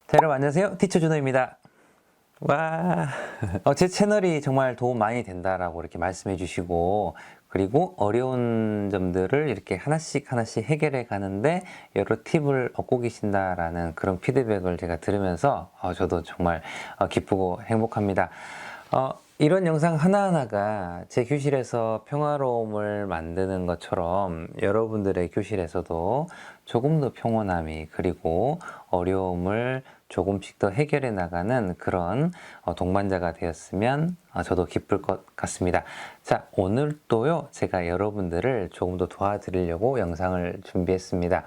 자, 여러분 안녕하세요. 티처 준호입니다. 와, 제 채널이 정말 도움 많이 된다라고 이렇게 말씀해 주시고, 그리고 어려운 점들을 이렇게 하나씩 해결해 가는데 여러 팁을 얻고 계신다라는 그런 피드백을 제가 들으면서 저도 정말 기쁘고 행복합니다. 이런 영상 하나하나가 제 교실에서 평화로움을 만드는 것처럼 여러분들의 교실에서도 조금 더 평온함이, 그리고 어려움을 조금씩 더 해결해 나가는 그런 동반자가 되었으면 저도 기쁠 것 같습니다. 자, 오늘도요, 제가 여러분들을 조금 더 도와드리려고 영상을 준비했습니다.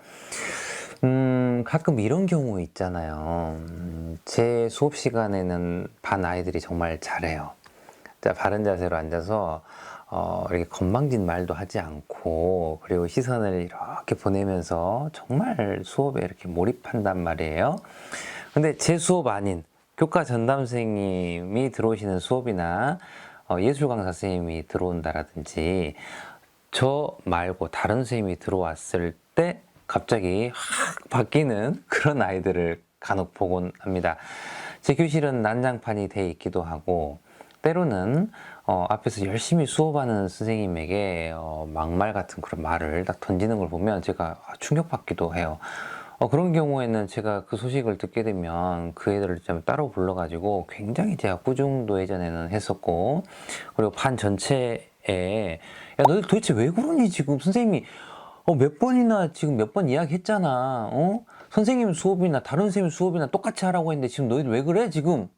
가끔 이런 경우 있잖아요. 제 수업 시간에는 반 아이들이 정말 잘해요. 자, 바른 자세로 앉아서 이렇게 건방진 말도 하지 않고, 그리고 시선을 이렇게 보내면서 정말 수업에 이렇게 몰입한단 말이에요. 근데 제 수업 아닌 교과 전담 선생님이 들어오시는 수업이나 예술 강사 선생님이 들어온다라든지, 저 말고 다른 선생님이 들어왔을 때 갑자기 확 바뀌는 그런 아이들을 간혹 보곤 합니다. 제 교실은 난장판이 돼 있기도 하고, 때로는 앞에서 열심히 수업하는 선생님에게 막말 같은 그런 말을 딱 던지는 걸 보면 제가 충격받기도 해요. 그런 경우에는 제가 그 소식을 듣게 되면 그 애들을 좀 따로 불러가지고 굉장히 제가 꾸중도 예전에는 했었고, 그리고 반 전체에 야, 너희 도대체 왜 그러니? 지금 선생님이 몇 번이나 지금 몇 번 이야기했잖아. 선생님 수업이나 다른 선생님 수업이나 똑같이 하라고 했는데 지금 너희들 왜 그래 지금?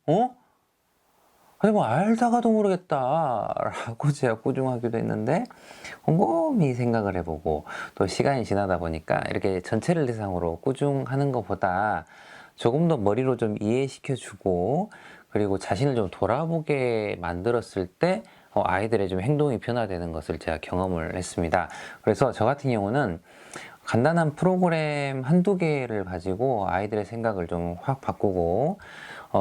아니 뭐 알다가도 모르겠다 라고 제가 꾸중하기도 했는데, 곰곰이 생각을 해보고 또 시간이 지나다 보니까 이렇게 전체를 대상으로 꾸중하는 것보다 조금 더 머리로 좀 이해시켜주고, 그리고 자신을 좀 돌아보게 만들었을 때 아이들의 좀 행동이 변화되는 것을 제가 경험을 했습니다. 그래서 저 같은 경우는 간단한 프로그램 한두 개를 가지고 아이들의 생각을 좀 확 바꾸고,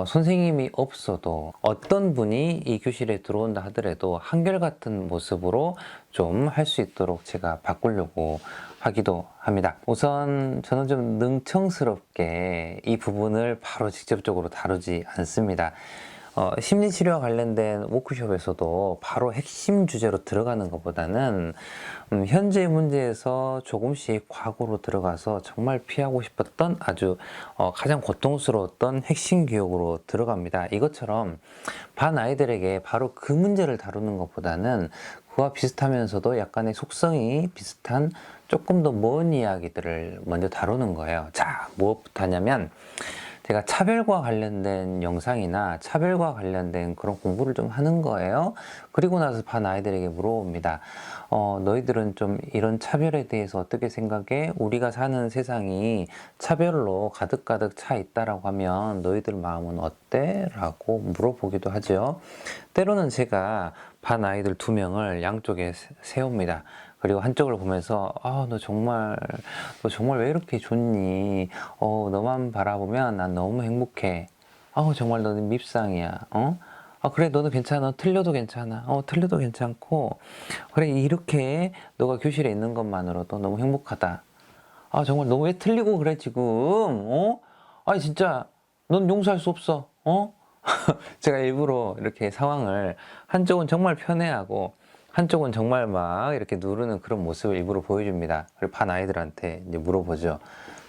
선생님이 없어도 어떤 분이 이 교실에 들어온다 하더라도 한결같은 모습으로 좀 할 수 있도록 제가 바꾸려고 하기도 합니다. 우선 저는 좀 능청스럽게 이 부분을 바로 직접적으로 다루지 않습니다. 심리치료와 관련된 워크숍에서도 바로 핵심 주제로 들어가는 것보다는 현재 문제에서 조금씩 과거로 들어가서 정말 피하고 싶었던 아주 가장 고통스러웠던 핵심 교육으로 들어갑니다. 이것처럼 반 아이들에게 바로 그 문제를 다루는 것보다는 그와 비슷하면서도 약간의 속성이 비슷한 조금 더 먼 이야기들을 먼저 다루는 거예요. 자, 무엇부터 하냐면, 제가 차별과 관련된 영상이나 차별과 관련된 그런 공부를 좀 하는 거예요. 그리고 나서 반 아이들에게 물어봅니다. 너희들은 좀 이런 차별에 대해서 어떻게 생각해? 우리가 사는 세상이 차별로 가득가득 차 있다라고 하면 너희들 마음은 어때? 라고 물어보기도 하죠. 때로는 제가 반 아이들 2명을 양쪽에 세웁니다. 그리고 한쪽을 보면서 너 정말 왜 이렇게 좋니? 너만 바라보면 난 너무 행복해. 정말 너는 밉상이야. 그래, 너도 괜찮아. 틀려도 괜찮아. 틀려도 괜찮고, 그래, 이렇게 너가 교실에 있는 것만으로도 너무 행복하다. 정말 너 왜 틀리고 그래 지금? 아니 진짜 넌 용서할 수 없어. 제가 일부러 이렇게 상황을, 한쪽은 정말 편애하고 한쪽은 정말 막 이렇게 누르는 그런 모습을 일부러 보여줍니다. 그리고 반 아이들한테 이제 물어보죠.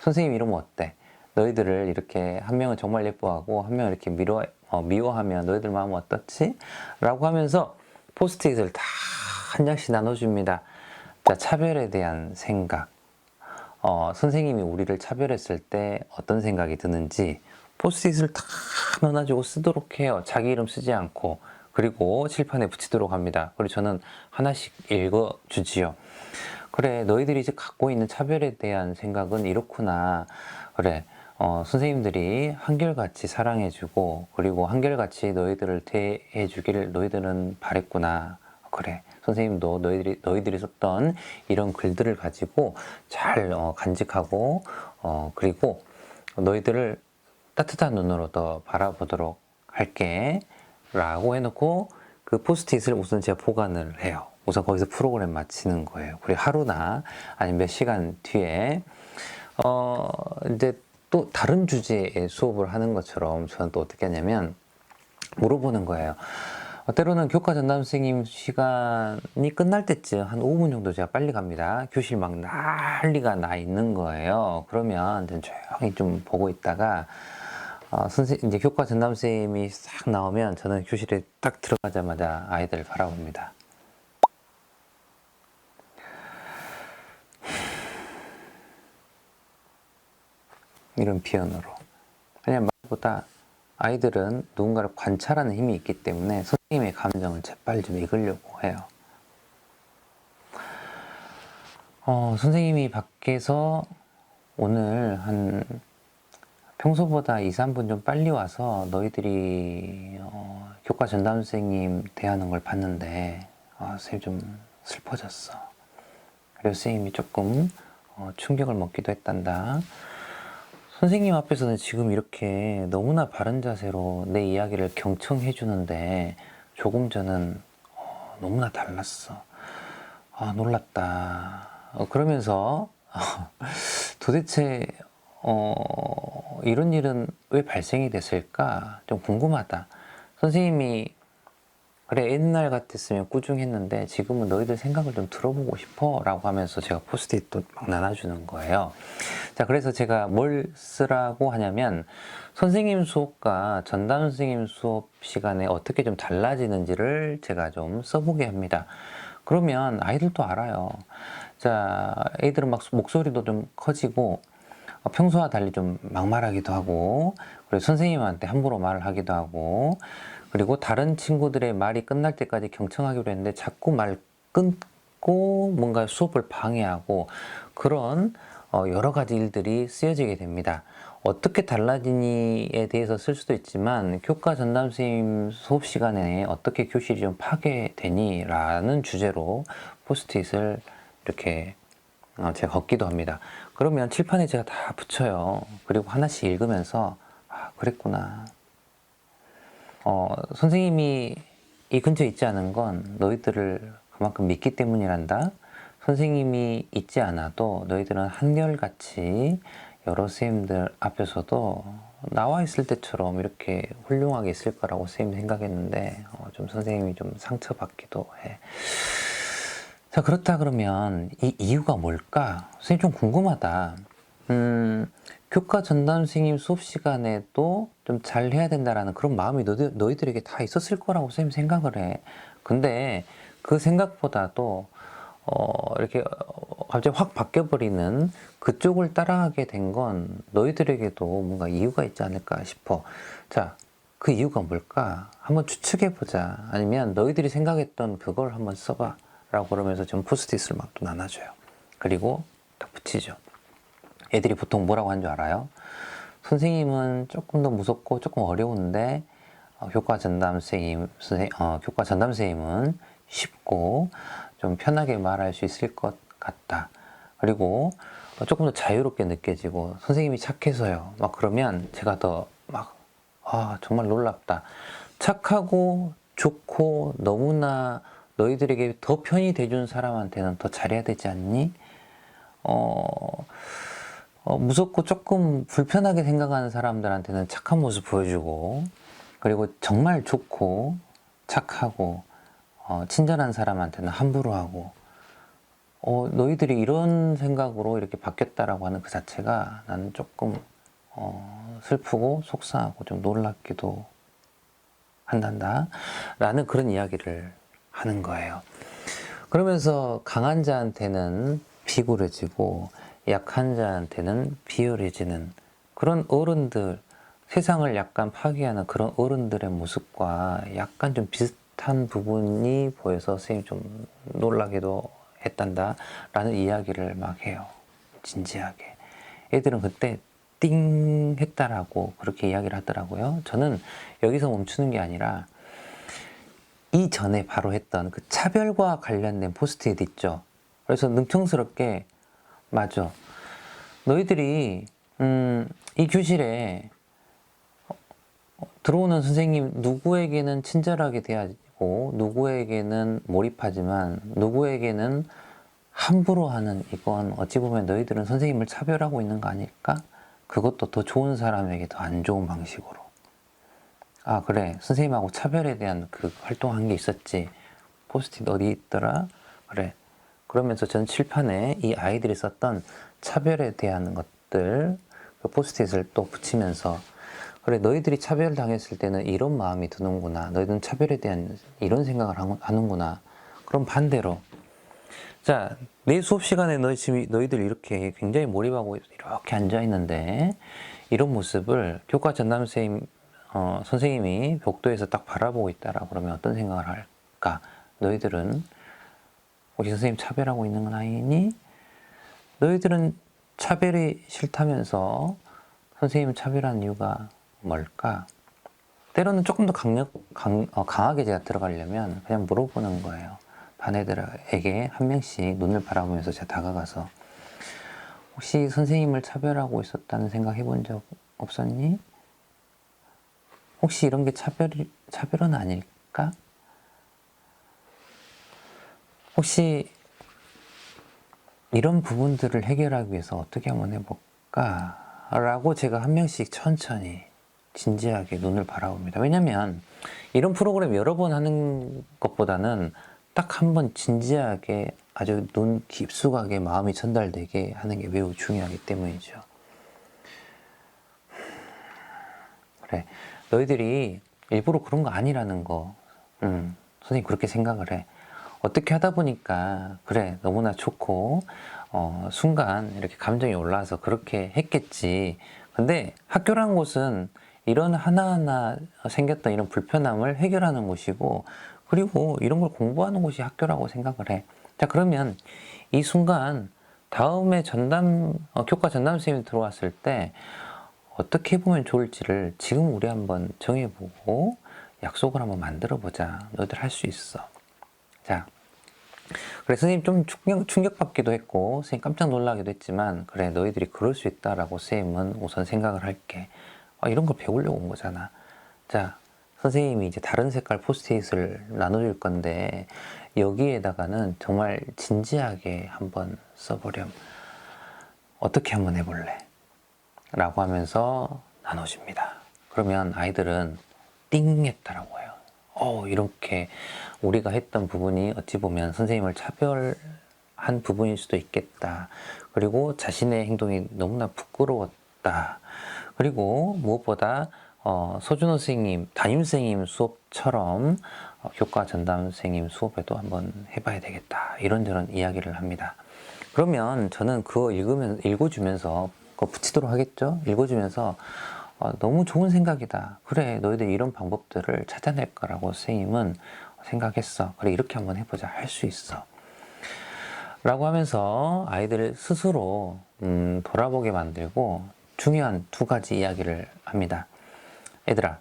선생님 이러면 어때? 너희들을 이렇게 한 명은 정말 예뻐하고 한 명은 이렇게 미워하면 너희들 마음 어떻지? 라고 하면서 포스트잇을 다 한 장씩 나눠줍니다. 자, 차별에 대한 생각. 선생님이 우리를 차별했을 때 어떤 생각이 드는지 포스트잇을 다 넣어가지고 쓰도록 해요. 자기 이름 쓰지 않고. 그리고 칠판에 붙이도록 합니다. 그리고 저는 하나씩 읽어주지요. 그래, 너희들이 이제 갖고 있는 차별에 대한 생각은 이렇구나. 그래, 선생님들이 한결같이 사랑해주고, 그리고 한결같이 너희들을 대해주기를 너희들은 바랬구나. 그래, 선생님도 너희들이 썼던 이런 글들을 가지고 잘 간직하고, 그리고 너희들을 따뜻한 눈으로 더 바라보도록 할게 라고 해놓고 그 포스트잇을 우선 제가 보관을 해요. 우선 거기서 프로그램 마치는 거예요. 그리고 하루나 아니면 몇 시간 뒤에 이제 또 다른 주제의 수업을 하는 것처럼 저는 또 어떻게 하냐면 물어보는 거예요. 때로는 교과 전담 선생님 시간이 끝날 때쯤 한 5분 정도 제가 빨리 갑니다. 교실 막 난리가 나 있는 거예요. 그러면 좀 조용히 좀 보고 있다가 이제 교과 전담 선생님이 싹 나오면 저는 교실에 딱 들어가자마자 아이들 바라봅니다. 이런 비언어로. 그냥 말보다 아이들은 누군가를 관찰하는 힘이 있기 때문에 선생님의 감정을 재빨리 좀 읽으려고 해요. 선생님이 밖에서 오늘 한 평소보다 2, 3분 좀 빨리 와서 너희들이 교과 전담 선생님 대하는 걸 봤는데 선생님 좀 슬퍼졌어. 그래서 선생님이 조금 충격을 먹기도 했단다. 선생님 앞에서는 지금 이렇게 너무나 바른 자세로 내 이야기를 경청해 주는데 조금 전은 너무나 달랐어. 놀랐다. 그러면서 도대체 이런 일은 왜 발생이 됐을까? 좀 궁금하다. 선생님이 그래 옛날 같았으면 꾸중했는데 지금은 너희들 생각을 좀 들어보고 싶어 라고 하면서 제가 포스트잇도 막 나눠주는 거예요. 자, 그래서 제가 뭘 쓰라고 하냐면 선생님 수업과 전담 선생님 수업 시간에 어떻게 좀 달라지는지를 제가 좀 써보게 합니다. 그러면 아이들도 알아요. 자, 애들은 막 목소리도 좀 커지고 평소와 달리 좀 막말하기도 하고 그리고 선생님한테 함부로 말을 하기도 하고 그리고 다른 친구들의 말이 끝날 때까지 경청하기로 했는데 자꾸 말 끊고 뭔가 수업을 방해하고 그런 여러 가지 일들이 쓰여지게 됩니다. 어떻게 달라지니에 대해서 쓸 수도 있지만 교과 전담 선생님 수업 시간에 어떻게 교실이 좀 파괴되니? 라는 주제로 포스트잇을 이렇게 제가 걷기도 합니다. 그러면 칠판에 제가 다 붙여요. 그리고 하나씩 읽으면서 그랬구나. 선생님이 이 근처에 있지 않은 건 너희들을 그만큼 믿기 때문이란다. 선생님이 있지 않아도 너희들은 한결같이 여러 선생님들 앞에서도 나와 있을 때처럼 이렇게 훌륭하게 있을 거라고 선생님 생각했는데 좀 선생님이 좀 상처받기도 해. 자, 그렇다 그러면 이 이유가 뭘까? 선생님 좀 궁금하다. 교과 전담 선생님 수업 시간에도 좀 잘 해야 된다라는 그런 마음이 너희들에게 다 있었을 거라고 선생님 생각을 해. 근데 그 생각보다도 이렇게 갑자기 확 바뀌어버리는 그쪽을 따라가게 된 건 너희들에게도 뭔가 이유가 있지 않을까 싶어. 자, 그 이유가 뭘까? 한번 추측해보자. 아니면 너희들이 생각했던 그걸 한번 써봐. 라고 그러면서 좀 포스트잇을 막 또 나눠줘요. 그리고 딱 붙이죠. 애들이 보통 뭐라고 한 줄 알아요? 선생님은 조금 더 무섭고 조금 어려운데 교과 전담 선생님은 쉽고 좀 편하게 말할 수 있을 것 같다. 그리고 조금 더 자유롭게 느껴지고 선생님이 착해서요. 막 그러면 제가 더 막 정말 놀랍다. 착하고 좋고 너무나 너희들에게 더 편히 대준 사람한테는 더 잘해야 되지 않니? 무섭고 조금 불편하게 생각하는 사람들한테는 착한 모습 보여주고 그리고 정말 좋고 착하고 친절한 사람한테는 함부로 하고 너희들이 이런 생각으로 이렇게 바뀌었다라고 하는 그 자체가 나는 조금 슬프고 속상하고 좀 놀랍기도 한단다 라는 그런 이야기를 하는 거예요. 그러면서 강한 자한테는 비굴해지고 약한 자한테는 비열해지는 그런 어른들, 세상을 약간 파괴하는 그런 어른들의 모습과 약간 좀 비슷한 부분이 보여서 선생님이 좀 놀라기도 했단다 라는 이야기를 막 해요. 진지하게. 애들은 그때 띵 했다라고 그렇게 이야기를 하더라고요. 저는 여기서 멈추는 게 아니라 이전에 바로 했던 그 차별과 관련된 포스트잇 있죠. 그래서 능청스럽게 맞아. 너희들이 이 교실에 들어오는 선생님 누구에게는 친절하게 대하고 있고 누구에게는 몰입하지만 누구에게는 함부로 하는, 이건 어찌 보면 너희들은 선생님을 차별하고 있는 거 아닐까? 그것도 더 좋은 사람에게 더 안 좋은 방식으로. 아 그래, 선생님하고 차별에 대한 그 활동한 게 있었지. 포스트잇 어디 있더라? 그래. 그러면서 전 칠판에 이 아이들이 썼던 차별에 대한 것들, 그 포스트잇을 또 붙이면서, 그래 너희들이 차별당했을 때는 이런 마음이 드는구나, 너희들은 차별에 대한 이런 생각을 하는구나. 그럼 반대로, 자, 내 수업 시간에 너희들 이렇게 굉장히 몰입하고 이렇게 앉아 있는데, 이런 모습을 교과 전담 선생님이 벽도에서 딱 바라보고 있다라 그러면 어떤 생각을 할까? 너희들은 혹시 선생님 차별하고 있는 건 아니니? 너희들은 차별이 싫다면서 선생님을 차별한 이유가 뭘까? 때로는 조금 더 강하게 제가 들어가려면 그냥 물어보는 거예요. 반 애들에게 한 명씩 눈을 바라보면서 제가 다가가서, 혹시 선생님을 차별하고 있었다는 생각 해본 적 없었니? 혹시 이런 게 차별은 아닐까? 혹시 이런 부분들을 해결하기 위해서 어떻게 한번 해볼까? 라고 제가 한 명씩 천천히 진지하게 눈을 바라봅니다. 왜냐면 이런 프로그램 여러 번 하는 것보다는 딱 한 번 진지하게 아주 눈 깊숙하게 마음이 전달되게 하는 게 매우 중요하기 때문이죠. 그래, 너희들이 일부러 그런 거 아니라는 거, 선생님 그렇게 생각을 해. 어떻게 하다 보니까 그래 너무나 좋고 순간 이렇게 감정이 올라와서 그렇게 했겠지. 근데 학교란 곳은 이런 하나하나 생겼던 이런 불편함을 해결하는 곳이고, 그리고 이런 걸 공부하는 곳이 학교라고 생각을 해. 자, 그러면 이 순간 다음에 교과 전담 선생님이 들어왔을 때 어떻게 보면 좋을지를 지금 우리 한번 정해보고 약속을 한번 만들어보자. 너희들 할 수 있어. 자, 그래 선생님 좀 충격받기도 했고 선생님 깜짝 놀라기도 했지만, 그래 너희들이 그럴 수 있다라고 선생님은 우선 생각을 할게. 이런 걸 배우려고 온 거잖아. 자, 선생님이 이제 다른 색깔 포스트잇을 나눠줄 건데 여기에다가는 정말 진지하게 한번 써보렴. 어떻게 한번 해볼래? 라고 하면서 나눠줍니다. 그러면 아이들은 띵 했다라고 해요. 이렇게 우리가 했던 부분이 어찌 보면 선생님을 차별한 부분일 수도 있겠다. 그리고 자신의 행동이 너무나 부끄러웠다. 그리고 무엇보다 소준호 선생님, 담임선생님 수업처럼 교과 전담 선생님 수업에도 한번 해봐야 되겠다. 이런저런 이야기를 합니다. 그러면 저는 그거 읽어주면서 그거 붙이도록 하겠죠? 읽어주면서 너무 좋은 생각이다. 그래, 너희들 이런 방법들을 찾아낼 거라고 선생님은 생각했어. 그래, 이렇게 한번 해보자. 할 수 있어. 라고 하면서 아이들을 스스로 돌아보게 만들고 중요한 두 가지 이야기를 합니다. 얘들아,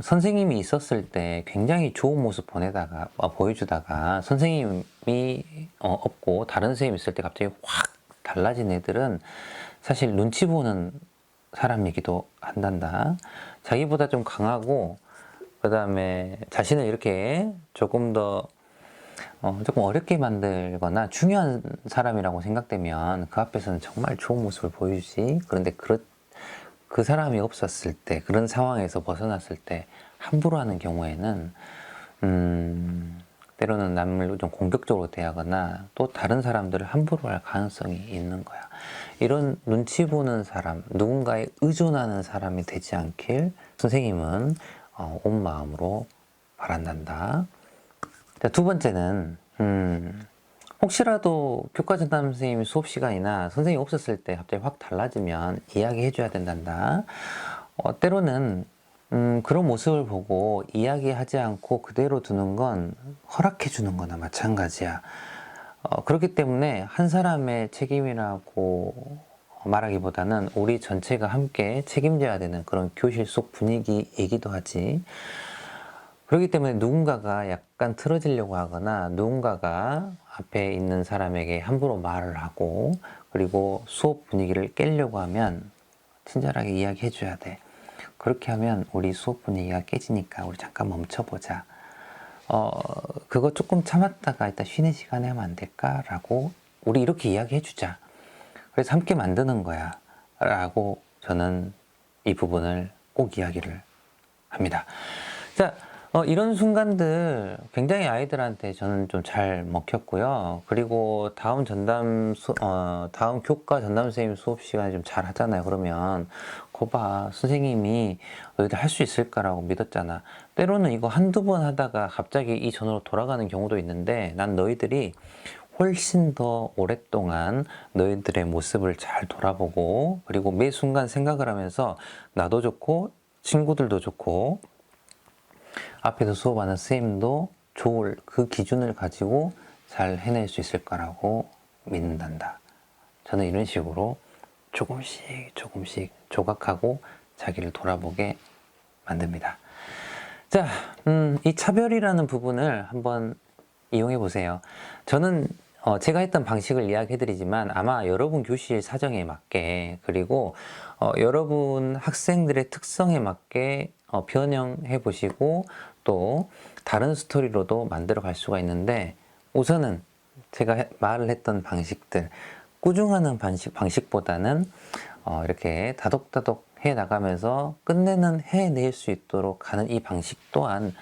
선생님이 있었을 때 굉장히 좋은 모습 보여주다가 선생님이 없고 다른 선생님이 있을 때 갑자기 확 달라진 애들은 사실 눈치 보는 사람이기도 한단다. 자기보다 좀 강하고 그 다음에 자신을 이렇게 조금 어렵게 만들거나 중요한 사람이라고 생각되면 그 앞에서는 정말 좋은 모습을 보여주지. 그런데 그 사람이 없었을 때, 그런 상황에서 벗어났을 때 함부로 하는 경우에는 때로는 남을 좀 공격적으로 대하거나 또 다른 사람들을 함부로 할 가능성이 있는 거야. 이런 눈치 보는 사람, 누군가에 의존하는 사람이 되지 않길 선생님은 온 마음으로 바란단다. 자, 두 번째는 혹시라도 교과 전담 선생님이 수업 시간이나 선생님이 없었을 때 갑자기 확 달라지면 이야기해 줘야 된단다. 때로는 그런 모습을 보고 이야기하지 않고 그대로 두는 건 허락해 주는 거나 마찬가지야. 그렇기 때문에 한 사람의 책임이라고 말하기보다는 우리 전체가 함께 책임져야 되는 그런 교실 속 분위기이기도 하지. 그렇기 때문에 누군가가 약간 틀어지려고 하거나 누군가가 앞에 있는 사람에게 함부로 말을 하고 그리고 수업 분위기를 깨려고 하면 친절하게 이야기해 줘야 돼. 그렇게 하면 우리 수업 분위기가 깨지니까 우리 잠깐 멈춰보자. 그거 조금 참았다가 이따 쉬는 시간에 하면 안 될까라고 우리 이렇게 이야기해 주자. 그래서 함께 만드는 거야 라고 저는 이 부분을 꼭 이야기를 합니다. 자, 이런 순간들 굉장히 아이들한테 저는 좀 잘 먹혔고요. 그리고 다음 교과 전담 선생님 수업 시간에 좀 잘 하잖아요. 그러면 거봐, 선생님이 너희들 할 수 있을까라고 믿었잖아. 때로는 이거 한두 번 하다가 갑자기 이 전으로 돌아가는 경우도 있는데 난 너희들이 훨씬 더 오랫동안 너희들의 모습을 잘 돌아보고 그리고 매 순간 생각을 하면서 나도 좋고 친구들도 좋고 앞에서 수업하는 선생님도 좋을 그 기준을 가지고 잘 해낼 수 있을 거라고 믿는단다. 저는 이런 식으로 조금씩 조각하고 자기를 돌아보게 만듭니다. 자, 이 차별이라는 부분을 한번 이용해 보세요. 저는 제가 했던 방식을 이야기해드리지만 아마 여러분 교실 사정에 맞게 그리고 여러분 학생들의 특성에 맞게 변형해 보시고 또 다른 스토리로도 만들어 갈 수가 있는데 우선은 제가 말을 했던 방식들 꾸준하는 방식보다는 이렇게 다독다독 해 나가면서 끝내는 해낼 수 있도록 하는 이 방식 또한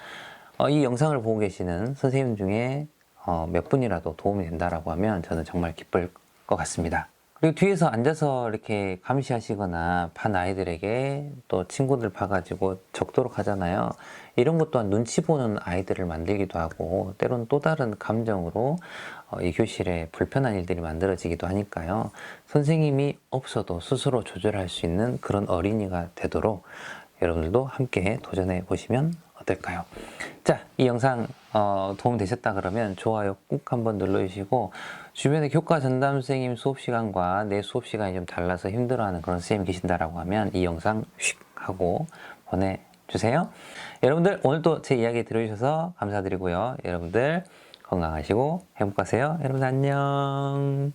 이 영상을 보고 계시는 선생님 중에 몇 분이라도 도움이 된다라고 하면 저는 정말 기쁠 것 같습니다. 그리고 뒤에서 앉아서 이렇게 감시하시거나 반 아이들에게 또 친구들 봐가지고 적도록 하잖아요. 이런 것 또한 눈치 보는 아이들을 만들기도 하고 때로는 또 다른 감정으로 이 교실에 불편한 일들이 만들어지기도 하니까요. 선생님이 없어도 스스로 조절할 수 있는 그런 어린이가 되도록 여러분들도 함께 도전해 보시면 어떨까요? 자, 이 영상 도움 되셨다 그러면 좋아요 꾹 한번 눌러주시고 주변에 교과 전담 선생님 수업 시간과 내 수업 시간이 좀 달라서 힘들어하는 그런 선생님 계신다라고 하면 이 영상 휙 하고 보내주세요. 여러분들 오늘도 제 이야기 들어주셔서 감사드리고요. 여러분들 건강하시고 행복하세요. 여러분 안녕.